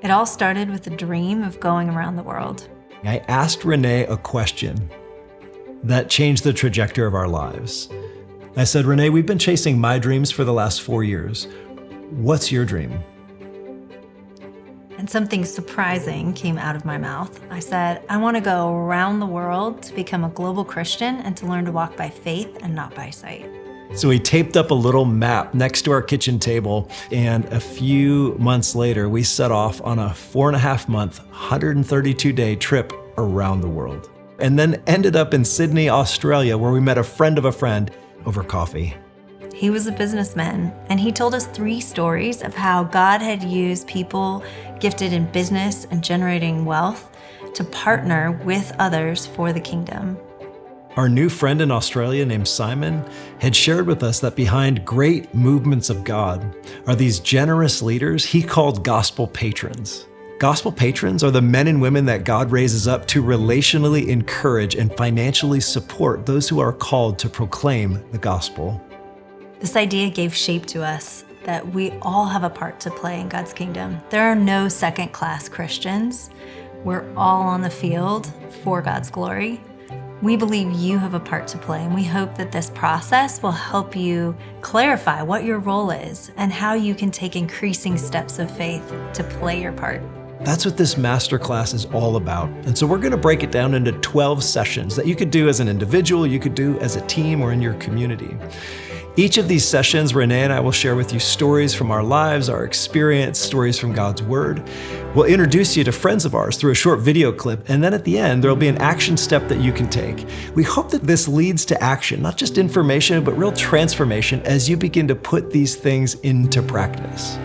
It all started with a dream of going around the world. I asked Renée a question that changed the trajectory of our lives. I said, Renée, we've been chasing my dreams for the last 4 years. What's your dream? And something surprising came out of my mouth. I said, I want to go around the world to become a global Christian and to learn to walk by faith and not by sight. So we taped up a little map next to our kitchen table, and a few months later, we set off on a 4.5-month, 132-day trip around the world. And then ended up in Sydney, Australia, where we met a friend of a friend over coffee. He was a businessman, and he told us 3 stories of how God had used people gifted in business and generating wealth to partner with others for the kingdom. Our new friend in Australia named Simon had shared with us that behind great movements of God are these generous leaders he called Gospel Patrons. Gospel Patrons are the men and women that God raises up to relationally encourage and financially support those who are called to proclaim the gospel. This idea gave shape to us that we all have a part to play in God's kingdom. There are no second-class Christians. We're all on the field for God's glory. We believe you have a part to play, and we hope that this process will help you clarify what your role is and how you can take increasing steps of faith to play your part. That's what this masterclass is all about. And so we're going to break it down into 12 sessions that you could do as an individual, you could do as a team, or in your community. Each of these sessions, Renée and I will share with you stories from our lives, our experience, stories from God's Word. We'll introduce you to friends of ours through a short video clip, and then at the end, there'll be an action step that you can take. We hope that this leads to action, not just information, but real transformation as you begin to put these things into practice.